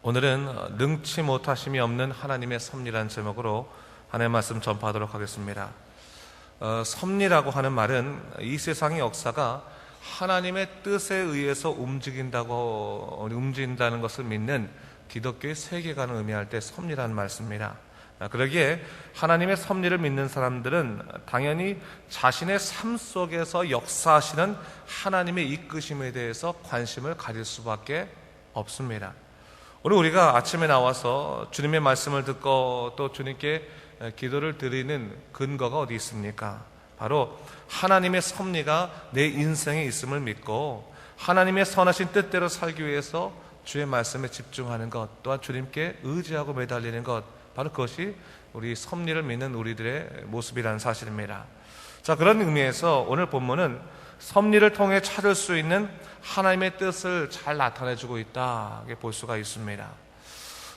오늘은 능치 못하심이 없는 하나님의 섭리라는 제목으로 하나님의 말씀 전파하도록 하겠습니다. 섭리라고 하는 말은 이 세상의 역사가 하나님의 뜻에 의해서 움직인다는 것을 믿는 기독교의 세계관을 의미할 때 섭리라는 말씀입니다. 그러기에 하나님의 섭리를 믿는 사람들은 당연히 자신의 삶 속에서 역사하시는 하나님의 이끄심에 대해서 관심을 가질 수밖에 없습니다. 오늘 우리가 아침에 나와서 주님의 말씀을 듣고 또 주님께 기도를 드리는 근거가 어디 있습니까? 바로 하나님의 섭리가 내 인생에 있음을 믿고 하나님의 선하신 뜻대로 살기 위해서 주의 말씀에 집중하는 것, 또한 주님께 의지하고 매달리는 것, 바로 그것이 우리 섭리를 믿는 우리들의 모습이라는 사실입니다. 자, 그런 의미에서 오늘 본문은 섭리를 통해 찾을 수 있는 하나님의 뜻을 잘 나타내주고 있다 볼 수가 있습니다.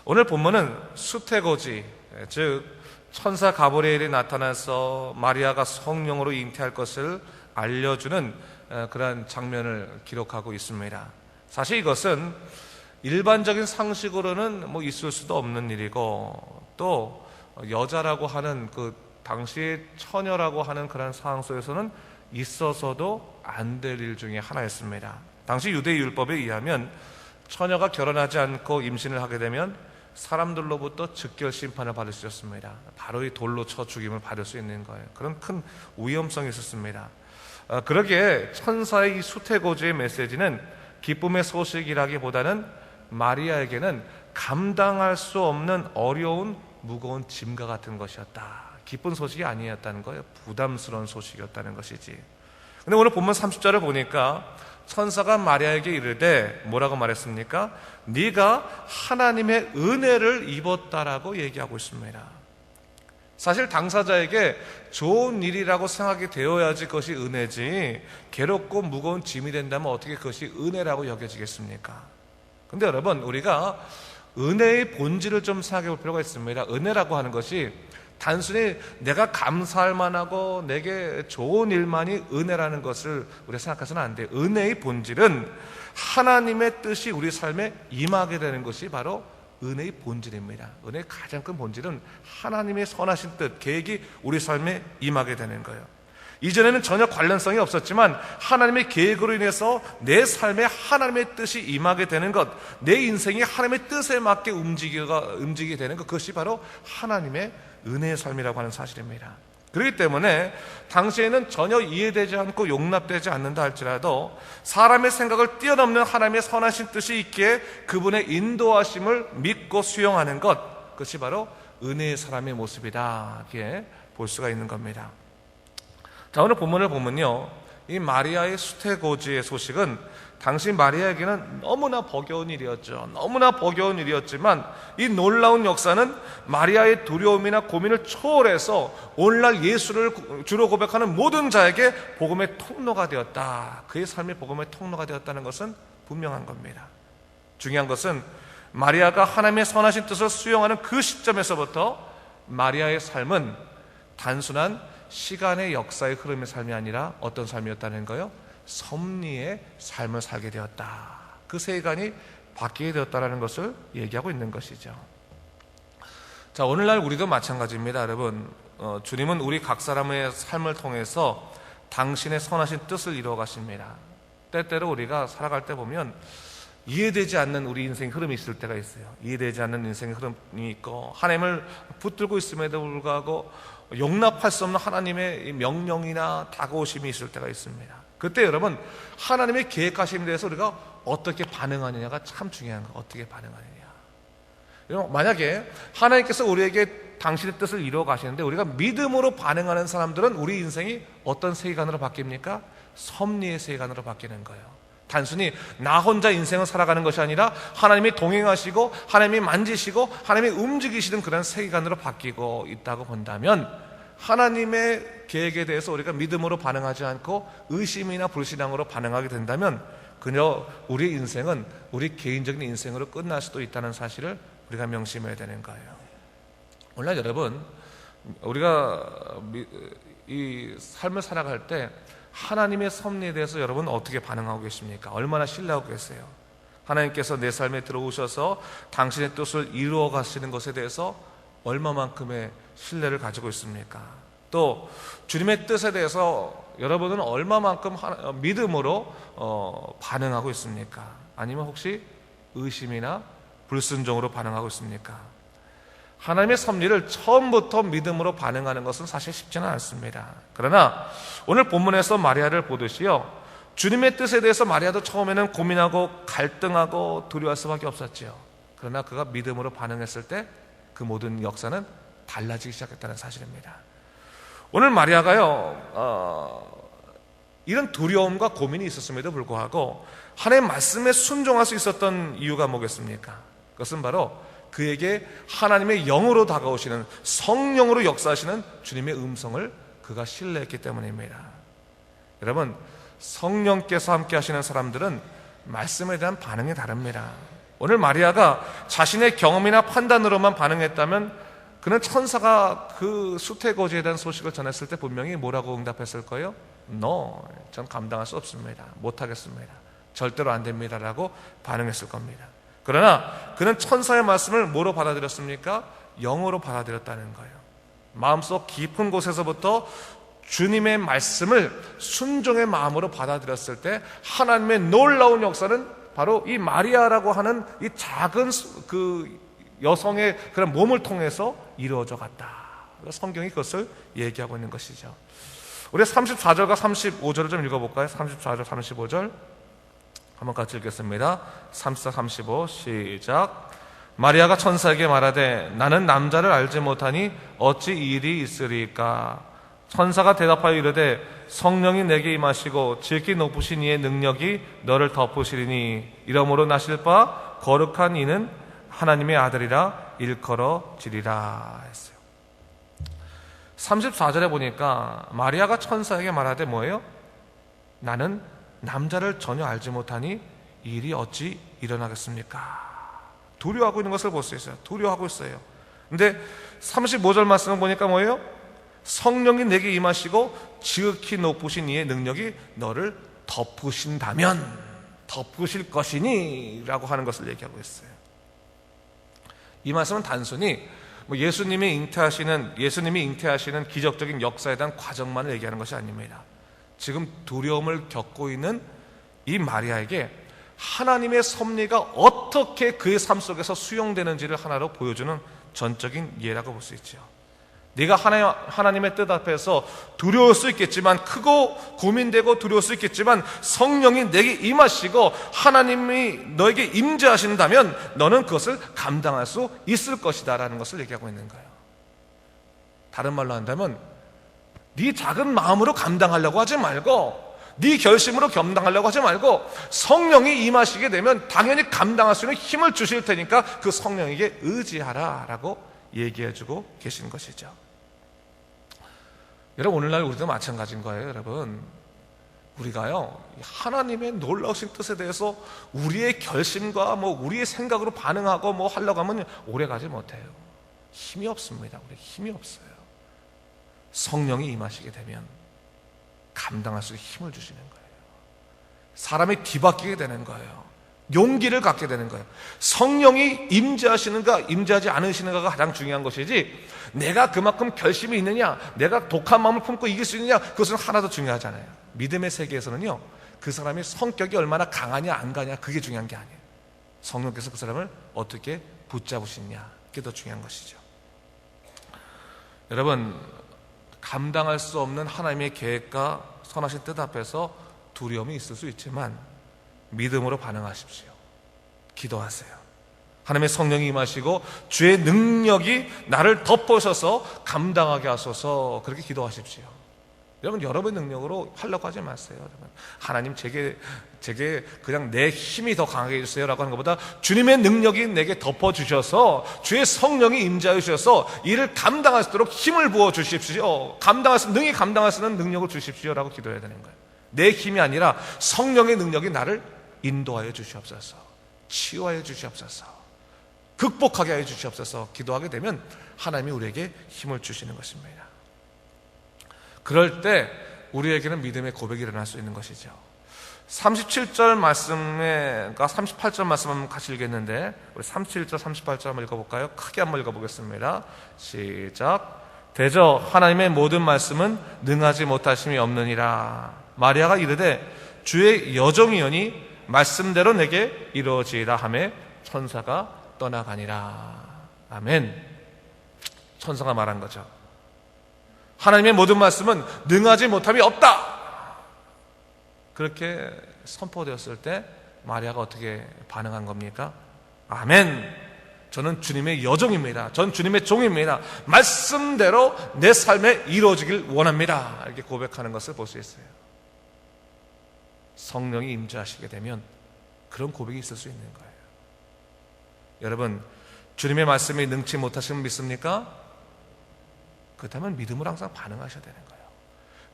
오늘 본문은 수태고지, 즉 천사 가브리엘이 나타나서 마리아가 성령으로 잉태할 것을 알려주는 그러한 장면을 기록하고 있습니다. 사실 이것은 일반적인 상식으로는 있을 수도 없는 일이고, 또 여자라고 하는 그 당시의 처녀라고 하는 그런 상황 속에서는 있어서도 안 될 일 중에 하나였습니다. 당시 유대 율법에 의하면 처녀가 결혼하지 않고 임신을 하게 되면 사람들로부터 즉결 심판을 받을 수 있었습니다. 바로 이 돌로 쳐 죽임을 받을 수 있는 거예요. 그런 큰 위험성이 있었습니다. 그러기에 천사의 이 수태고지의 메시지는 기쁨의 소식이라기보다는 마리아에게는 감당할 수 없는 어려운 무거운 짐과 같은 것이었다. 기쁜 소식이 아니었다는 거예요. 부담스러운 소식이었다는 것이지. 근데 오늘 본문 30절을 보니까 천사가 마리아에게 이르되 뭐라고 말했습니까? 네가 하나님의 은혜를 입었다라고 얘기하고 있습니다. 사실 당사자에게 좋은 일이라고 생각이 되어야지 그것이 은혜지, 괴롭고 무거운 짐이 된다면 어떻게 그것이 은혜라고 여겨지겠습니까? 근데 여러분, 우리가 은혜의 본질을 좀 생각해 볼 필요가 있습니다. 은혜라고 하는 것이 단순히 내가 감사할 만하고 내게 좋은 일만이 은혜라는 것을 우리가 생각해서는 안 돼요. 은혜의 본질은 하나님의 뜻이 우리 삶에 임하게 되는 것이 바로 은혜의 본질입니다. 은혜의 가장 큰 본질은 하나님의 선하신 뜻, 계획이 우리 삶에 임하게 되는 거예요. 이전에는 전혀 관련성이 없었지만 하나님의 계획으로 인해서 내 삶에 하나님의 뜻이 임하게 되는 것, 내 인생이 하나님의 뜻에 맞게 움직이게 되는 것, 그것이 바로 하나님의 은혜의 삶이라고 하는 사실입니다. 그렇기 때문에 당시에는 전혀 이해되지 않고 용납되지 않는다 할지라도 사람의 생각을 뛰어넘는 하나님의 선하신 뜻이 있기에 그분의 인도하심을 믿고 수용하는 것, 그것이 바로 은혜의 사람의 모습이다, 이렇게 볼 수가 있는 겁니다. 자, 오늘 본문을 보면요, 이 마리아의 수태고지의 소식은 당시 마리아에게는 너무나 버거운 일이었죠. 너무나 버거운 일이었지만 이 놀라운 역사는 마리아의 두려움이나 고민을 초월해서 오늘날 예수를 주로 고백하는 모든 자에게 복음의 통로가 되었다. 그의 삶이 복음의 통로가 되었다는 것은 분명한 겁니다. 중요한 것은 마리아가 하나님의 선하신 뜻을 수용하는 그 시점에서부터 마리아의 삶은 단순한 시간의 역사의 흐름의 삶이 아니라 어떤 삶이었다는 거예요? 섭리의 삶을 살게 되었다. 그 세계관이 바뀌게 되었다는 것을 얘기하고 있는 것이죠. 자, 오늘날 우리도 마찬가지입니다. 여러분, 주님은 우리 각 사람의 삶을 통해서 당신의 선하신 뜻을 이루어 가십니다. 때때로 우리가 살아갈 때 보면 이해되지 않는 우리 인생의 흐름이 있을 때가 있어요. 이해되지 않는 인생의 흐름이 있고 하나님을 붙들고 있음에도 불구하고 용납할 수 없는 하나님의 명령이나 다가오심이 있을 때가 있습니다. 그때 여러분, 하나님의 계획하심에 대해서 우리가 어떻게 반응하느냐가 참 중요한 거예요. 어떻게 반응하느냐. 만약에 하나님께서 우리에게 당신의 뜻을 이루어 가시는데 우리가 믿음으로 반응하는 사람들은 우리 인생이 어떤 세계관으로 바뀝니까? 섭리의 세계관으로 바뀌는 거예요. 단순히 나 혼자 인생을 살아가는 것이 아니라 하나님이 동행하시고 하나님이 만지시고 하나님이 움직이시는 그런 세계관으로 바뀌고 있다고 본다면, 하나님의 계획에 대해서 우리가 믿음으로 반응하지 않고 의심이나 불신앙으로 반응하게 된다면 그저 우리 인생은 우리 개인적인 인생으로 끝날 수도 있다는 사실을 우리가 명심해야 되는 거예요. 오늘 여러분, 우리가 이 삶을 살아갈 때 하나님의 섭리에 대해서 여러분 어떻게 반응하고 계십니까? 얼마나 신뢰하고 계세요? 하나님께서 내 삶에 들어오셔서 당신의 뜻을 이루어 가시는 것에 대해서 얼마만큼의 신뢰를 가지고 있습니까? 또 주님의 뜻에 대해서 여러분은 얼마만큼 믿음으로 반응하고 있습니까? 아니면 혹시 의심이나 불순종으로 반응하고 있습니까? 하나님의 섭리를 처음부터 믿음으로 반응하는 것은 사실 쉽지는 않습니다. 그러나 오늘 본문에서 마리아를 보듯이요, 주님의 뜻에 대해서 마리아도 처음에는 고민하고 갈등하고 두려워할 수밖에 없었지요. 그러나 그가 믿음으로 반응했을 때 그 모든 역사는 달라지기 시작했다는 사실입니다. 오늘 마리아가요, 이런 두려움과 고민이 있었음에도 불구하고 하나님의 말씀에 순종할 수 있었던 이유가 뭐겠습니까? 그것은 바로 그에게 하나님의 영으로 다가오시는, 성령으로 역사하시는 주님의 음성을 그가 신뢰했기 때문입니다. 여러분, 성령께서 함께 하시는 사람들은 말씀에 대한 반응이 다릅니다. 오늘 마리아가 자신의 경험이나 판단으로만 반응했다면 그는 천사가 그 수태거지에 대한 소식을 전했을 때 분명히 뭐라고 응답했을 거예요? No, 전 감당할 수 없습니다. 못하겠습니다. 절대로 안 됩니다 라고 반응했을 겁니다. 그러나 그는 천사의 말씀을 뭐로 받아들였습니까? 영으로 받아들였다는 거예요. 마음속 깊은 곳에서부터 주님의 말씀을 순종의 마음으로 받아들였을 때 하나님의 놀라운 역사는 바로 이 마리아라고 하는 이 작은 그 여성의 그런 몸을 통해서 이루어져 갔다. 성경이 그것을 얘기하고 있는 것이죠. 우리 34절과 35절을 좀 읽어볼까요? 34절, 35절 한번 같이 읽겠습니다. 34, 35 시작. 마리아가 천사에게 말하되 나는 남자를 알지 못하니 어찌 이 일이 있으리까? 천사가 대답하여 이르되 성령이 내게 임하시고 지극히 높으신 이의 능력이 너를 덮으시리니 이러므로 나실 바 거룩한 이는 하나님의 아들이라 일컬어지리라 했어요. 34절에 보니까 마리아가 천사에게 말하되 뭐예요? 나는 남자를 전혀 알지 못하니 이 일이 어찌 일어나겠습니까? 두려워하고 있는 것을 볼 수 있어요. 두려워하고 있어요. 근데 35절 말씀을 보니까 뭐예요? 성령이 내게 임하시고 지극히 높으신 이의 능력이 너를 덮으신다면 덮으실 것이니 라고 하는 것을 얘기하고 있어요. 이 말씀은 단순히 예수님이 잉태하시는 기적적인 역사에 대한 과정만을 얘기하는 것이 아닙니다. 지금 두려움을 겪고 있는 이 마리아에게 하나님의 섭리가 어떻게 그의 삶 속에서 수용되는지를 하나로 보여주는 전적인 예라고 볼 수 있죠. 네가 하나님의 뜻 앞에서 두려울 수 있겠지만, 크고 고민되고 두려울 수 있겠지만 성령이 내게 임하시고 하나님이 너에게 임재하신다면 너는 그것을 감당할 수 있을 것이다 라는 것을 얘기하고 있는 거예요. 다른 말로 한다면 네 작은 마음으로 감당하려고 하지 말고, 네 결심으로 감당하려고 하지 말고 성령이 임하시게 되면 당연히 감당할 수 있는 힘을 주실 테니까 그 성령에게 의지하라 라고 얘기해주고 계신 것이죠. 여러분, 오늘날 우리도 마찬가지인 거예요. 여러분, 우리가요 하나님의 놀라우신 뜻에 대해서 우리의 결심과 우리의 생각으로 반응하고 하려고 하면 오래 가지 못해요. 힘이 없습니다. 우리 힘이 없어요. 성령이 임하시게 되면 감당할 수 있는 힘을 주시는 거예요. 사람이 뒤바뀌게 되는 거예요. 용기를 갖게 되는 거예요. 성령이 임재하시는가 임재하지 않으시는가가 가장 중요한 것이지, 내가 그만큼 결심이 있느냐, 내가 독한 마음을 품고 이길 수 있느냐, 그것은 하나도 중요하지 않아요. 믿음의 세계에서는요 그 사람이 성격이 얼마나 강하냐 안 가냐 그게 중요한 게 아니에요. 성령께서 그 사람을 어떻게 붙잡으시느냐, 그게 더 중요한 것이죠. 여러분, 감당할 수 없는 하나님의 계획과 선하신 뜻 앞에서 두려움이 있을 수 있지만 믿음으로 반응하십시오. 기도하세요. 하나님의 성령이 임하시고 주의 능력이 나를 덮으셔서 감당하게 하소서, 그렇게 기도하십시오. 여러분, 여러분의 능력으로 하려고 하지 마세요. 여러분, 하나님 제게 그냥 내 힘이 더 강하게 해주세요 라고 하는 것보다 주님의 능력이 내게 덮어주셔서 주의 성령이 임재하여 주셔서 이를 감당할 수 있도록 힘을 부어주십시오. 능히 감당할 수 있는 능력을 주십시오 라고 기도해야 되는 거예요. 내 힘이 아니라 성령의 능력이 나를 인도하여 주시옵소서, 치유하여 주시옵소서, 극복하게 하여 주시옵소서 기도하게 되면 하나님이 우리에게 힘을 주시는 것입니다. 그럴 때 우리에게는 믿음의 고백이 일어날 수 있는 것이죠. 37절 말씀과 38절 말씀 한번 같이 읽겠는데, 우리 37절 38절 한번 읽어볼까요? 크게 한번 읽어보겠습니다. 시작. 대저 하나님의 모든 말씀은 능하지 못하심이 없느니라. 마리아가 이르되 주의 여종이오니 말씀대로 내게 이루어지리라 하매 천사가 떠나가니라. 아멘. 천사가 말한 거죠. 하나님의 모든 말씀은 능하지 못함이 없다. 그렇게 선포되었을 때 마리아가 어떻게 반응한 겁니까? 아멘. 저는 주님의 여종입니다. 전 주님의 종입니다. 말씀대로 내 삶에 이루어지길 원합니다. 이렇게 고백하는 것을 볼 수 있어요. 성령이 임재하시게 되면 그런 고백이 있을 수 있는 거예요. 여러분, 주님의 말씀이 능치 못하시면 믿습니까? 그렇다면 믿음으로 항상 반응하셔야 되는 거예요.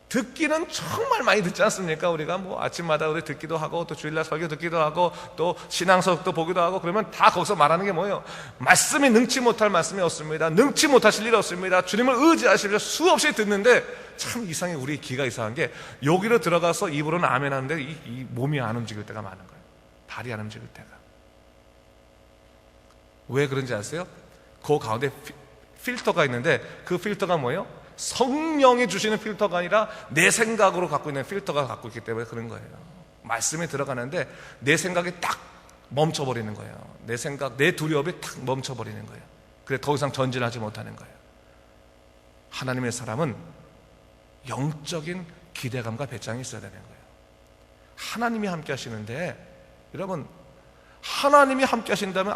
듣기는 정말 많이 듣지 않습니까? 우리가 뭐 아침마다 우리 듣기도 하고 또 주일날 설교 듣기도 하고 또 신앙서도 보기도 하고, 그러면 다 거기서 말하는 게 뭐예요? 말씀이 능치 못할 말씀이 없습니다. 능치 못하실 일이 없습니다. 주님을 의지하시면서 수없이 듣는데 참 이상해. 우리 귀가 이상한 게 여기로 들어가서 입으로는 아멘 하는데 이 몸이 안 움직일 때가 많은 거예요. 발이 안 움직일 때가. 왜 그런지 아세요? 그 가운데 필터가 있는데 그 필터가 뭐예요? 성령이 주시는 필터가 아니라 내 생각으로 갖고 있는 필터가 갖고 있기 때문에 그런 거예요. 말씀이 들어가는데 내 생각이 딱 멈춰버리는 거예요. 내 생각, 내 두려움이 딱 멈춰버리는 거예요. 그래 더 이상 전진하지 못하는 거예요. 하나님의 사람은 영적인 기대감과 배짱이 있어야 되는 거예요. 하나님이 함께 하시는데, 여러분, 하나님이 함께 하신다면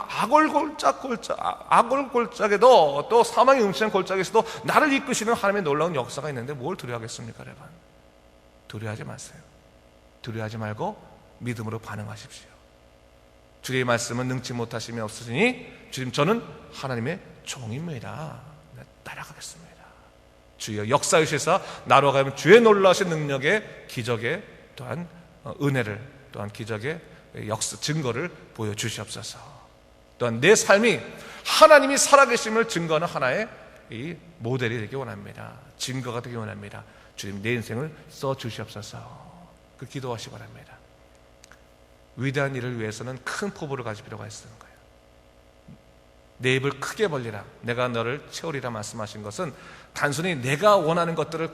악골골짝에도 또 사망의 음침한 골짜기에서도 나를 이끄시는 하나님의 놀라운 역사가 있는데 뭘 두려워하겠습니까, 여러분? 두려워하지 마세요. 두려워하지 말고 믿음으로 반응하십시오. 주의 말씀은 능치 못하심이 없으시니 주님 저는 하나님의 종입니다. 따라가겠습니다. 주여 역사하시사 나로 가면 주의 놀라신 능력의 기적의 또한 은혜를 또한 기적의 역사 증거를 보여주시옵소서. 또한 내 삶이 하나님이 살아계심을 증거하는 하나의 이 모델이 되기 원합니다. 증거가 되기 원합니다. 주님 내 인생을 써주시옵소서. 그 기도하시기 바랍니다. 위대한 일을 위해서는 큰 포부를 가질 필요가 있는 거예요. 내 입을 크게 벌리라 내가 너를 채우리라 말씀하신 것은 단순히 내가 원하는 것들을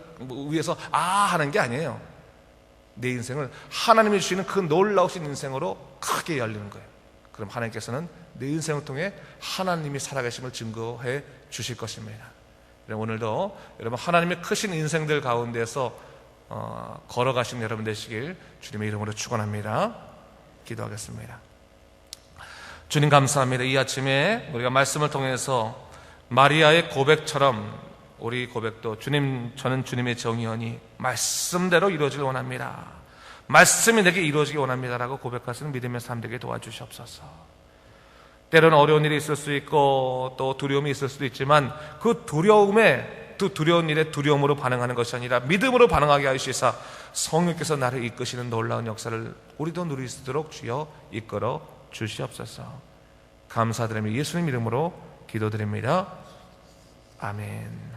위해서 하는 게 아니에요. 내 인생을 하나님이 주시는 그 놀라우신 인생으로 크게 열리는 거예요. 그럼 하나님께서는 내 인생을 통해 하나님이 살아계심을 증거해 주실 것입니다. 오늘도 여러분 하나님의 크신 인생들 가운데서 걸어가신 여러분 되시길 주님의 이름으로 축원합니다. 기도하겠습니다. 주님 감사합니다. 이 아침에 우리가 말씀을 통해서 마리아의 고백처럼 우리 고백도 주님 저는 주님의 정의원이 말씀대로 이루어지길 원합니다. 말씀이 내게 이루어지길 원합니다라고 고백하시는 믿음의 삶 되게 도와주시옵소서. 때로는 어려운 일이 있을 수 있고 또 두려움이 있을 수도 있지만 그 두려움에 또 두려운 일에 두려움으로 반응하는 것이 아니라 믿음으로 반응하게 하시사 성령께서 나를 이끄시는 놀라운 역사를 우리도 누릴 수 있도록 주여 이끌어 주시옵소서. 감사드리며 예수님 이름으로 기도드립니다. 아멘.